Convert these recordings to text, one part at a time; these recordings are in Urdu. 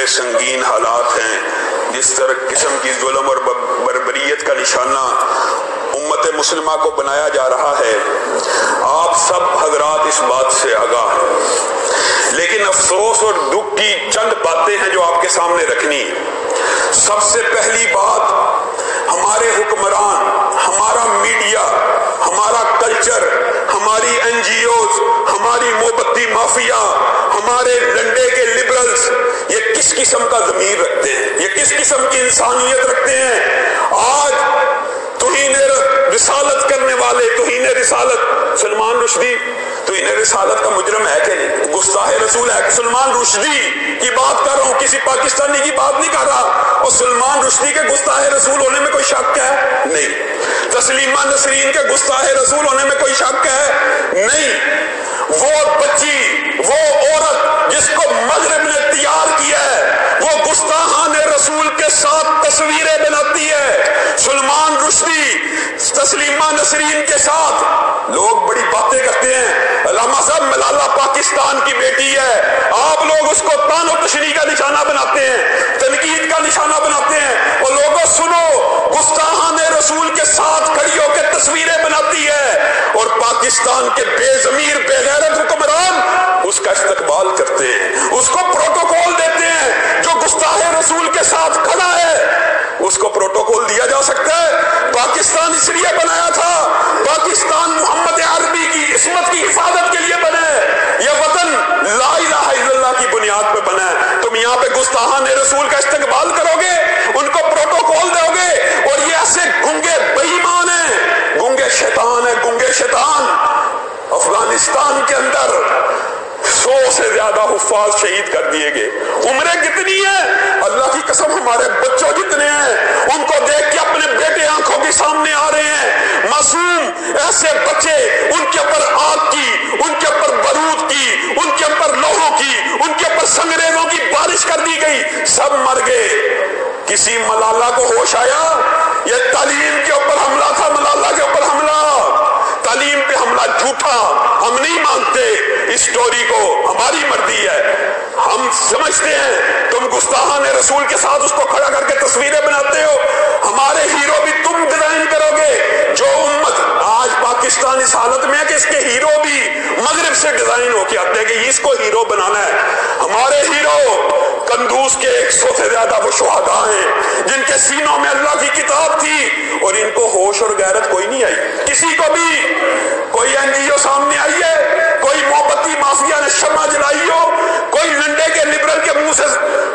سنگین حالات ہیں، جس طرح قسم کی ظلم اور بربریت کا نشانہ امت مسلمہ کو بنایا جا رہا ہے، آپ سب حضرات اس بات سے آگاہ ہیں، لیکن افسوس اور دکھ کی چند باتیں ہیں جو آپ کے سامنے رکھنی ہیں۔ سب سے پہلی بات، ہمارے حکمران، ہمارا میڈیا، ہمارا کلچر، ہماری NGOs، ہماری موبتی مافیا، ہمارے لنڈے کے لبرلز، یہ کس قسم کا ضمیر رکھتے ہیں، یہ کس قسم کی انسانیت رکھتے ہیں؟ آج توہین رسالت کرنے والے، توہین رسالت، سلمان رشدی توہین رسالت کا مجرم ہے کہ نہیں؟ گستاخ رسول ہے؟ سلمان رشدی کی بات کر رہا ہوں، کسی پاکستانی کی بات نہیں کر رہا، اور سلمان رشدی کے گستاخ رسول ہونے میں کوئی شک ہے؟ نہیں۔ تسلیمہ نسرین کے گستاخ رسول ہونے میں کوئی شک ہے؟ نہیں۔ وہ بچی، وہ عورت جس کو مغرب نے تیار کیا ہے، وہ گستاخان رسول کے ساتھ تصویریں بناتی ہے۔ سلمان رشدی تسلیمہ نسرین کے ساتھ لوگ بڑی باتیں کرتے ہیں، علامہ صاحب ملالہ پاکستان کی بیٹی ہے، آپ لوگ اس کو طعن و تشنیع کا نشانہ بناتے ہیں، تنقید کا نشانہ بناتے ہیں، اور لوگوں سنو، گستاخان رسول کے ساتھ کھڑی ہو کے تصویریں بناتی ہے، اور پاکستان کے بے ضمیر بے غیرت حکمران اس کا استقبال کرتے ہیں، اس کو پروٹوکول دیتے ہیں۔ جو گستاخ رسول کے ساتھ کھڑا ہے اس کو پروٹوکول دیا جا سکتا ہے؟ پاکستان اس لیے بنایا تھا، پاکستان محمد عربی کی عصمت کی حفاظت کے لیے بنا ہے، یہ وطن لا الہ الا اللہ کی بنیاد پہ بنا ہے۔ تم یہاں پہ گستاخان رسول کا استقبال کرو گے، ان کو پروٹوکول دو گے، اور یہ ایسے گنگے بے ایمان ہیں، گنگے شیطان ہیں، گنگے شیطان۔ افغانستان کے اندر 100 سے زیادہ حفاظ شہید کر دیے گئے، عمریں کتنی ہیں؟ اللہ کی قسم ہمارے بچوں جتنے ہیں، ان کو دیکھ کے اپنے بیٹے آنکھوں کے سامنے آ رہے ہیں، معصوم ایسے بچے، ان کے اوپر آگ کی، ان کے اوپر بارود کی، ان کے اوپر لوہوں کی، ان کے اوپر سنگریزوں کی بارش کر دی گئی، سب مر گئے۔ کسی ملالہ کو ہوش آیا؟ یہ تعلیم کے اوپر حملہ تھا، ملالہ کے اوپر حملہ، تعلیم پہ حملہ جھوٹا، ہم نہیں مانتے اس سٹوری کو، ہماری مرضی ہے، ہم سمجھتے ہیں تم گستاخان رسول کے ساتھ اس کو کھڑا کر کے تصویریں بناتے ہو، ہمارے ہیرو بھی تم ڈیزائن کرو گے۔ جو امت آج پاکستان اس حالت میں ہے کہ اس کے ہیرو بھی مغرب سے ڈیزائن ہو کے آتے ہیں کہ اس کو ہیرو بنانا ہے۔ ہمارے ہیرو کندوز کے 100 سے زیادہ وہ شہداء ہیں جن کے سینوں میں اللہ کی کتاب تھی، اور ان کو ہوش اور غیرت کوئی نہیں آئی۔ کسی کو بھی کوئی NGO سامنے آئی ہے، کوئی موبتی مافیا نے شمع جلائی ہو، کوئی لنڈے کے لبرل کے منہ سے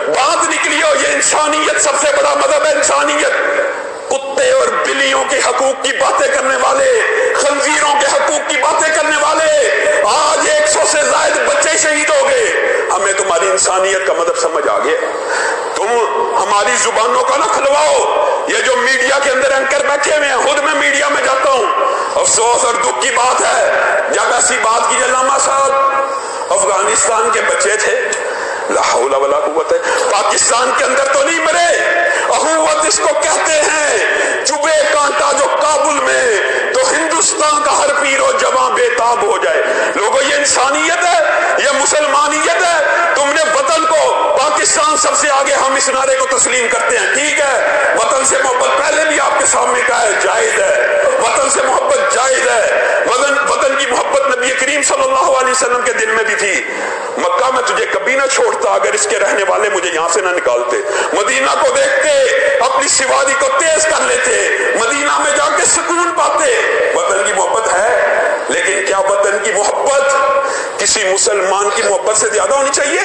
بات نکلی ہو، یہ انسانیت سب سے بڑا مذہب ہے، انسانیت۔ کتے اور بلیوں کے حقوق کی باتیں کرنے والے، خنزیروں کے حقوق کی باتیں کرنے والے، آج 100 سے زائد بچے شہید ہو گئے۔ ہمیں تمہاری انسانیت کا مطلب سمجھ آ گیا۔ تم ہماری زبانوں کا نہ کھلواؤ۔ یہ جو میڈیا کے اندر اینکر بیٹھے ہوئے ہیں، خود میں میڈیا میں جاتا ہوں، افسوس اور دکھ کی بات ہے، جب ایسی بات کی علامہ صاحب افغانستان کے بچے تھے، لا حول ولا قوت، پاکستان کے اندر تو نہیں مرے، اخوت اس کو کہتے ہیں، چبھے کانٹا جو کابل میں تو ہندوستان کا ہر پیر و جواں بے تاب ہو جائے۔ لوگوں یہ انسانیت ہے، یہ مسلمانیت ہے؟ تم نے وطن کو، پاکستان سب سے آگے، ہم اس نعرے کو تسلیم کرتے ہیں، ٹھیک ہے، وطن سے محبت پہلے بھی آپ کے سامنے کہا ہے جائز ہے، وطن سے محبت جائز ہے، وطن کی محبت نبی کریم صلی اللہ علیہ وسلم کے دل میں بھی تھی۔ مکہ میں تجھے کبھی نہ چھوڑتا اگر اس کے رہنے والے مجھے یہاں سے نہ نکالتے، مدینہ کو دیکھتے اپنی سواری کو تیز کر لیتے، مدینہ میں جا کے سکون پاتے۔ وطن کی محبت ہے، لیکن کیا وطن کی محبت کسی مسلمان کی محبت سے زیادہ ہونی چاہیے؟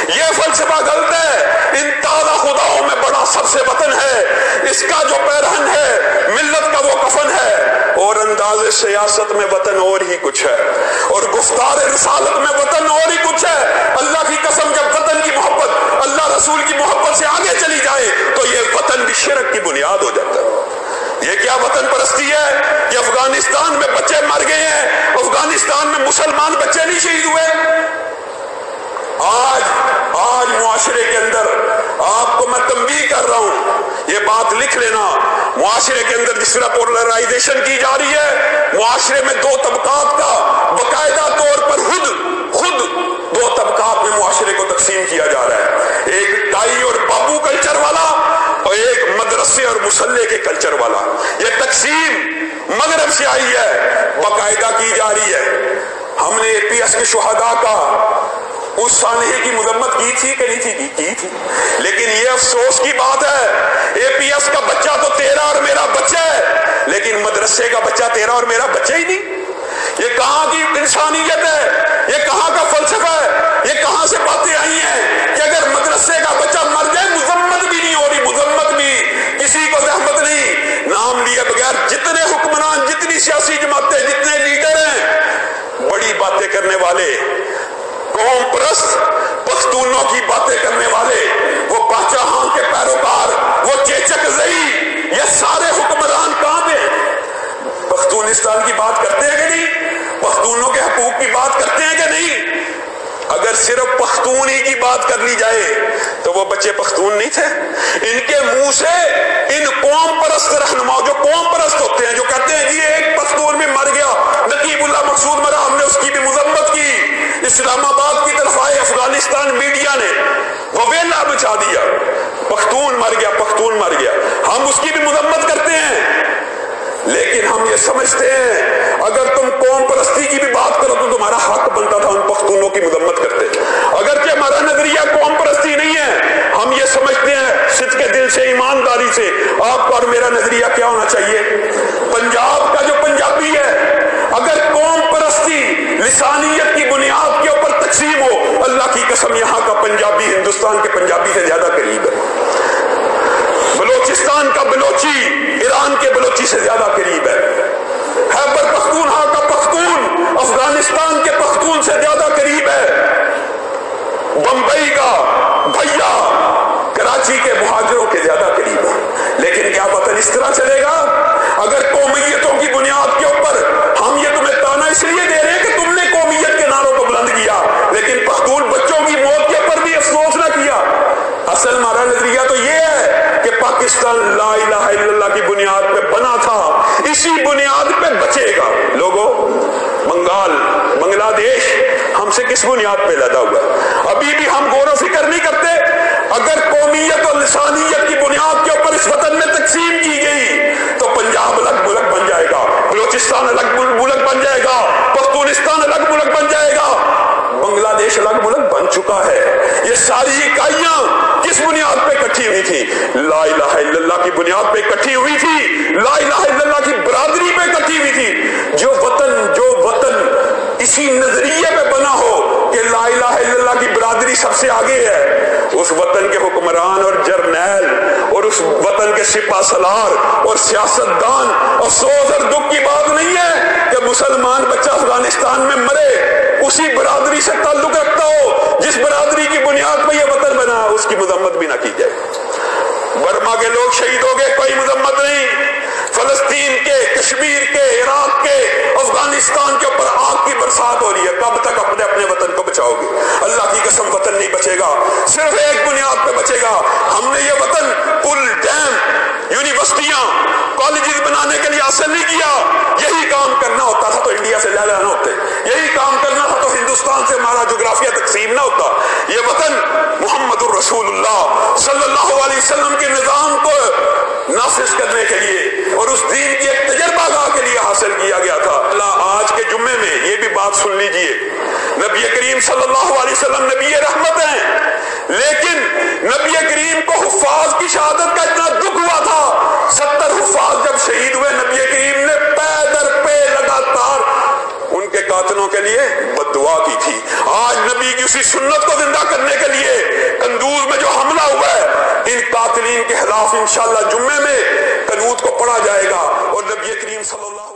یہ فلسفہ غلط ہے۔ ان تازہ خداؤں میں بڑا سب سے وطن ہے، اس کا جو پیرہن ہے ملت کا وہ کفن ہے، اور انداز سیاست میں وطن اور ہی کچھ ہے، اور گفتار رسالت میں وطن اور ہی کچھ ہے۔ اللہ کی قسم، جب وطن کی محبت اللہ رسول کی محبت سے آگے چلی جائے تو یہ وطن بھی شرک کی بنیاد ہو جاتا ہے۔ یہ کیا وطن پرستی ہے کہ افغانستان میں بچے مر گئے ہیں، افغانستان میں مسلمان بچے نہیں شہید ہوئے؟ آج معاشرے کے اندر آپ کو میں تنبیہ کر رہا ہوں، یہ بات لکھ لینا، معاشرے کے اندر جس طرح پولرائزیشن کی جا رہی ہے، معاشرے میں دو طبقات کا باقاعدہ طور پر خود دو طبقات میں معاشرے کو تقسیم کیا جا رہا ہے، ایک ٹائی اور بابو کلچر والا اور ایک مدرسے اور مسلح کے کلچر والا۔ یہ تقسیم مغرب سے آئی ہے، باقاعدہ کی جا رہی ہے۔ ہم نے APS کے شہداء کا اس سانحے کی مذمت کی تھی کہ نہیں تھی؟ کی تھی، لیکن یہ افسوس کی بات ہے APS کا بچہ تو تیرا اور میرا بچہ ہے، لیکن مدرسے کا بچہ تیرا اور میرا بچہ ہی نہیں۔ یہ کہاں کی انسانیت ہے؟ یہ کہاں کا فلسفہ ہے؟ یہ کہاں سے باتیں آئی ہیں کہ اگر مدرسے کا بچہ مر جائے مذمت بھی نہیں ہو رہی، مذمت بھی کسی کو زحمت نہیں، نام لیے بغیر جتنے حکمران، جتنی سیاسی جماعتیں، جتنے لیڈر ہیں، بڑی باتیں کرنے والے، قوم پرست پختونوں کی باتیں کرنے والے، وہ باچاہاں کے پیروکار، وہ چیچک زئی، یہ سارے حکمران کہاں پہ ہیں؟ پختونستان کی بات کرتے ہیں کہ نہیں؟ پختونوں کے حقوق کی بات کرتے ہیں کہ نہیں؟ اگر صرف پختون ہی کی بات کر لی جائے تو وہ بچے پختون نہیں تھے؟ ان کے منہ سے ان قوم پرست رہنما، جو قوم پرست ہوتے ہیں، جو کہتے ہیں جی ایک پختون بھی مر گیا، نقیب اللہ مقصود مرا، ہم نے اس کی بھی مذمت کی، اسلام آباد کی طرف آئے افغانستان میڈیا نے وہ ویلا بچا دیا، پختون مر گیا، پختون مر گیا، ہم اس کی بھی مذمت کرتے ہیں، لیکن ہم یہ سمجھتے ہیں اگر تم قوم پرستی کی بھی بات کرو تو تمہارا حق بنتا تھا ان پختونوں کی مذمت کرتے۔ اگرچہ ہمارا نظریہ قوم پرستی نہیں ہے، ہم یہ سمجھتے ہیں صدق کے دل سے، ایمانداری سے، آپ کا اور میرا نظریہ کیا ہونا چاہیے؟ پنجاب کا جو پنجابی ہے، اگر قوم پرستی لسانیت کی بنیاد کے اوپر تقسیم ہو، اللہ کی قسم یہاں کا پنجابی ہندوستان کے پنجابی سے زیادہ قریب ہے، بلوچستان کا بلوچی ایران کے بلوچی سے زیادہ قریب ہے، خیبر پختونخوا کا پختون افغانستان کے پختون سے زیادہ قریب ہے، بمبئی کا بھیا کراچی کے مہاجروں کے زیادہ قریب ہے۔ لیکن کیا وطن اس طرح چلے گا؟ اگر قومیتوں کی بنیاد کے اوپر ہم یہ تمہیں تانا اس لیے دے رہے ہیں کہ تم نے قومیت کے نعروں کو بلند کیا، لیکن پختون بچوں کی موت کے اوپر بھی افسوس نہ کیا۔ اصل ہمارا نظریہ تو یہ ہے کہ پاکستان لا الہ الا اللہ کی بنیاد پہ بنا تھا، اسی بنیاد پہ بچے گا۔ لوگوں، بنگال، بنگلہ دیش ہم سے کس بنیاد پہ لدا ہوا ہے؟ ابھی بھی ہم غور و فکر نہیں کرتے۔ اگر قومیت اور لسانیت کی بنیاد کے اوپر اس وطن میں تقسیم کی گئی تو پنجاب الگ ملک بن جائے گا، بلوچستان الگ ملک بن جائے گا، پختونستان الگ ملک بن جائے گا، بنگلہ دیش الگ ملک بن چکا ہے۔ یہ ساری اکائیاں کس بنیاد پہ اکٹھی ہوئی تھی؟ لا الہ الا اللہ کی بنیاد پہ اکٹھی ہوئی تھی، لا الہ الا اللہ کی برادری پہ اکٹھی ہوئی تھی۔ جو وطن اسی نظریے پہ بنا ہو کہ لا الہ الا اللہ کی برادری سب سے آگے ہے، اس وطن کے حکمران اور جرنیل اور اس وطن کے سپہ سالار اور سیاستدان، افسوس اور دکھ کی بات نہیں ہے کہ مسلمان بچہ افغانستان میں مرے اسی برادری سے تعلق رکھتا ہو جس برادری کی بنیاد پہ یہ وطن بنا، اس کی مذمت بھی نہ کی جائے۔ برما کے لوگ شہید ہو گئے، کوئی مذمت نہیں۔ فلسطین کے، کشمیر کے، عراق کے، افغانستان کے اوپر آگ کی برسات ہو رہی ہے، کب تک اپنے وطن کو بچاؤ گے؟ اللہ کی قسم وطن نہیں بچے گا، صرف ایک بنیاد پہ بچے گا۔ ہم نے یہ وطن پل، ڈیم، یونیورسٹیاں، کالجز بنانے کے لیے حاصل نہیں کیا۔ یہی کام کرنا ہوتا تھا تو انڈیا سے لے لینا ہوتے، یہی کام کرنا تھا تو ہندوستان سے ہمارا جغرافیہ تقسیم نہ ہوتا۔ یہ وطن محمد الرسول اللہ صلی اللہ علیہ وسلم کے نظام کو نافذ کرنے کے لیے اور اس دین کی ایک تجربہ گاہ کے لیے حاصل کیا گیا تھا۔ اللہ آج کے جمعے میں یہ بھی بات سن لیجئے، نبی کریم صلی اللہ علیہ وسلم نبی رحمت ہیں، لیکن نبی کریم کو حفاظ کی شہادت کا اتنا دکھ ہوا تھا، 70 حفاظ جب شہید ہوئے نبی کریم نے پے در پے لگاتار ان کے قاتلوں کے لیے بد دعا کی تھی۔ آج نبی کی اسی سنت کو زندہ کرنے کے لیے کندوز میں جو حملہ ہوا ہے، ان قاتلین کے خلاف انشاءاللہ جمعے میں قنوت کو پڑھا جائے گا اور نبی کریم صلی اللہ